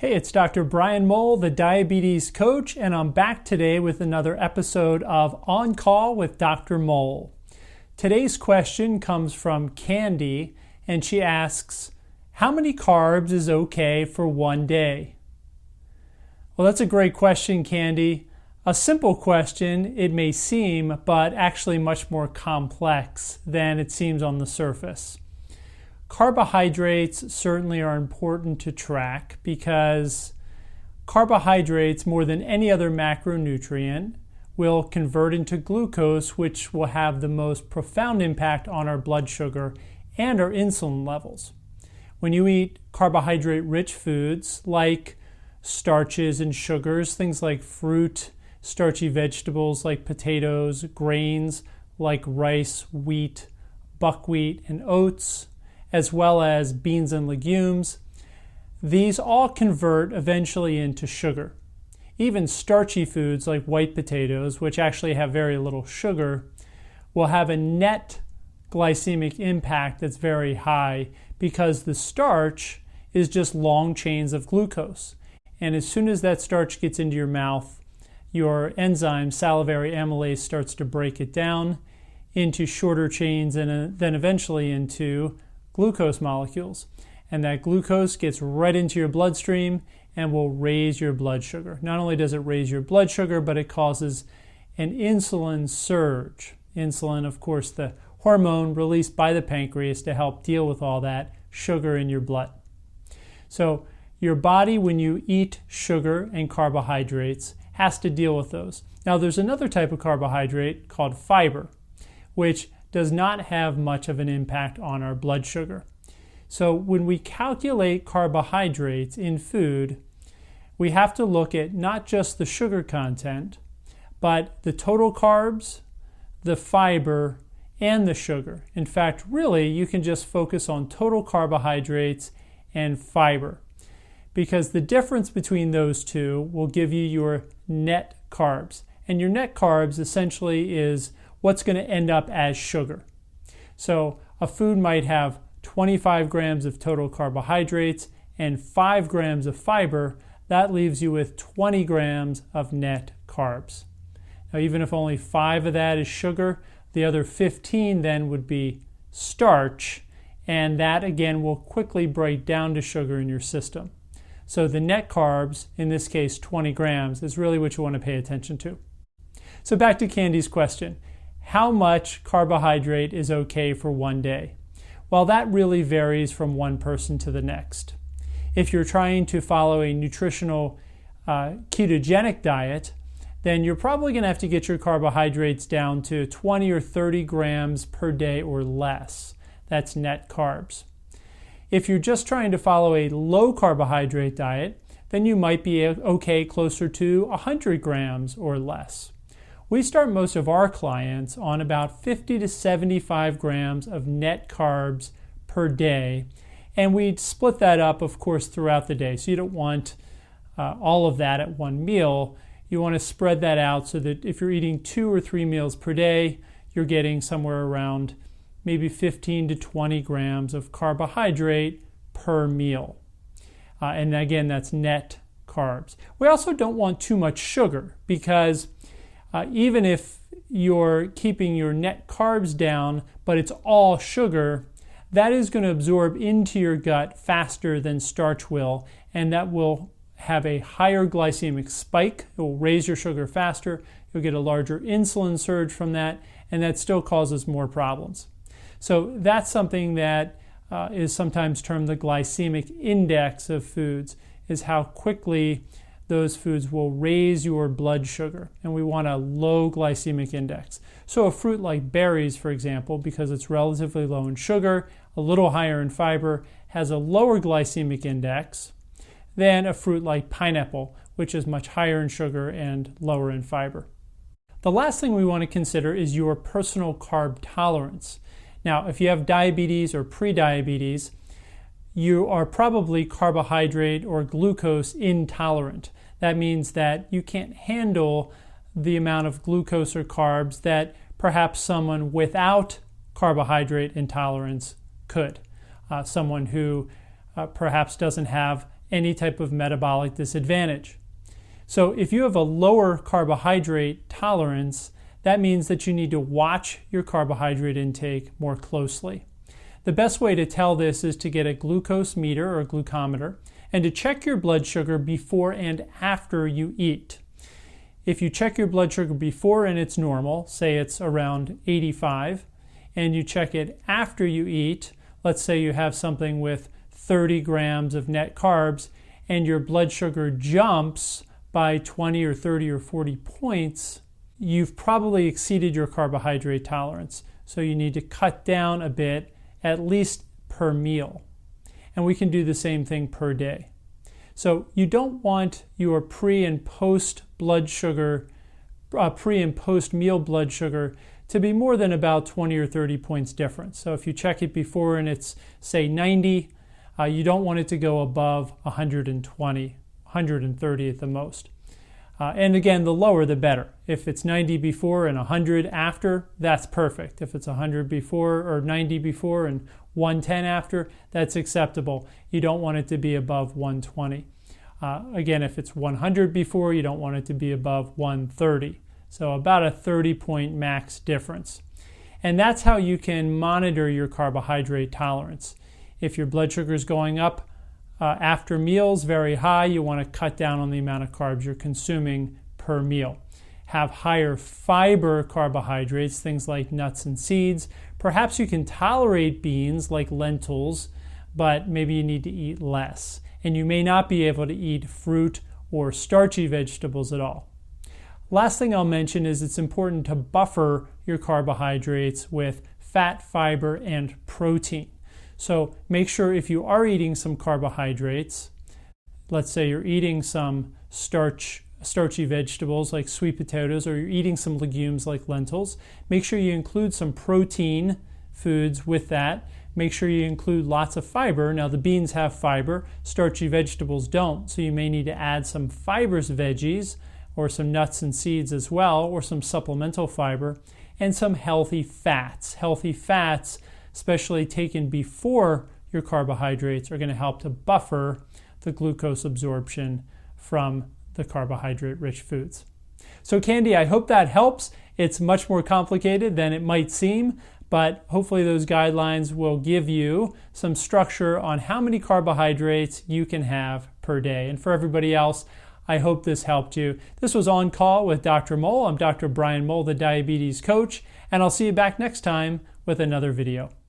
Hey, it's Dr. Brian Mowll, the diabetes coach, and I'm back today with another episode of On Call with Dr. Mowll. Today's question comes from Candy, and she asks, how many carbs is okay for one day? Well, that's a great question, Candy. A simple question, it may seem, but actually much more complex than it seems on the surface. Carbohydrates certainly are important to track because carbohydrates, more than any other macronutrient, will convert into glucose, which will have the most profound impact on our blood sugar and our insulin levels. When you eat carbohydrate-rich foods like starches and sugars, things like fruit, starchy vegetables like potatoes, grains like rice, wheat, buckwheat, and oats, as well as beans and legumes, these all convert eventually into sugar. Even starchy foods like white potatoes, which actually have very little sugar, will have a net glycemic impact that's very high because the starch is just long chains of glucose. And as soon as that starch gets into your mouth, your enzyme, salivary amylase, starts to break it down into shorter chains and then eventually into glucose molecules. And that glucose gets right into your bloodstream and will raise your blood sugar. Not only does it raise your blood sugar, but it causes an insulin surge. Insulin, of course, the hormone released by the pancreas to help deal with all that sugar in your blood. So your body, when you eat sugar and carbohydrates, has to deal with those. Now, there's another type of carbohydrate called fiber, which does not have much of an impact on our blood sugar. So when we calculate carbohydrates in food, we have to look at not just the sugar content, but the total carbs, the fiber, and the sugar. In fact, really, you can just focus on total carbohydrates and fiber, because the difference between those two will give you your net carbs. And your net carbs essentially is what's going to end up as sugar. So a food might have 25 grams of total carbohydrates and 5 grams of fiber. That leaves you with 20 grams of net carbs. Now, even if only 5 of that is sugar, the other 15 then would be starch, and that again will quickly break down to sugar in your system. So the net carbs, in this case 20 grams, is really what you want to pay attention to. So back to Candy's question. How much carbohydrate is okay for one day? Well, that really varies from one person to the next. If you're trying to follow a nutritional ketogenic diet, then you're probably going to have to get your carbohydrates down to 20 or 30 grams per day or less. That's net carbs. If you're just trying to follow a low carbohydrate diet, then you might be okay closer to 100 grams or less. We start most of our clients on about 50 to 75 grams of net carbs per day, and we split that up, of course, throughout the day. So you don't want all of that at one meal. You want to spread that out so that if you're eating 2 or 3 meals per day, you're getting somewhere around maybe 15 to 20 grams of carbohydrate per meal. And again, that's net carbs. We also don't want too much sugar because even if you're keeping your net carbs down, but it's all sugar, that is going to absorb into your gut faster than starch will, and that will have a higher glycemic spike. It will raise your sugar faster. You'll get a larger insulin surge from that, and that still causes more problems. So that's something that is sometimes termed the glycemic index of foods, is how quickly those foods will raise your blood sugar, and we want a low glycemic index. So a fruit like berries, for example, because it's relatively low in sugar, a little higher in fiber, has a lower glycemic index than a fruit like pineapple, which is much higher in sugar and lower in fiber. The last thing we want to consider is your personal carb tolerance. Now, if you have diabetes or prediabetes, you are probably carbohydrate or glucose intolerant. That means that you can't handle the amount of glucose or carbs that perhaps someone without carbohydrate intolerance could. Someone who perhaps doesn't have any type of metabolic disadvantage. So if you have a lower carbohydrate tolerance, that means that you need to watch your carbohydrate intake more closely. The best way to tell this is to get a glucose meter or glucometer and to check your blood sugar before and after you eat. If you check your blood sugar before and it's normal, say it's around 85, and you check it after you eat, let's say you have something with 30 grams of net carbs, and your blood sugar jumps by 20 or 30 or 40 points, you've probably exceeded your carbohydrate tolerance. So you need to cut down a bit, at least per meal. And we can do the same thing per day. So you don't want your pre and post meal blood sugar to be more than about 20 or 30 points difference. So if you check it before and it's, say, 90, you don't want it to go above 120, 130 at the most. And again, the lower the better. If it's 90 before and 100 after, that's perfect. If it's 100 before or 90 before and 110 after, that's acceptable. You don't want it to be above 120. Again, if it's 100 before, you don't want it to be above 130. So about a 30-point max difference. And that's how you can monitor your carbohydrate tolerance. If your blood sugar is going up after meals very high, you want to cut down on the amount of carbs you're consuming per meal. Have higher fiber carbohydrates, things like nuts and seeds. Perhaps you can tolerate beans like lentils, but maybe you need to eat less. And you may not be able to eat fruit or starchy vegetables at all. Last thing I'll mention is it's important to buffer your carbohydrates with fat, fiber, and protein. So make sure if you are eating some carbohydrates, let's say you're eating some starchy vegetables like sweet potatoes, or you're eating some legumes like lentils, make sure you include some protein foods with that. Make sure you include lots of fiber. Now the beans have fiber, starchy vegetables don't, so you may need to add some fibrous veggies or some nuts and seeds as well, or some supplemental fiber, and some healthy fats. Healthy fats, especially taken before your carbohydrates, are going to help to buffer the glucose absorption from the carbohydrate-rich foods. So Candy, I hope that helps. It's much more complicated than it might seem, but hopefully those guidelines will give you some structure on how many carbohydrates you can have per day. And for everybody else, I hope this helped you. This was On Call with Dr. Mowll. I'm Dr. Brian Mowll, the diabetes coach, and I'll see you back next time with another video.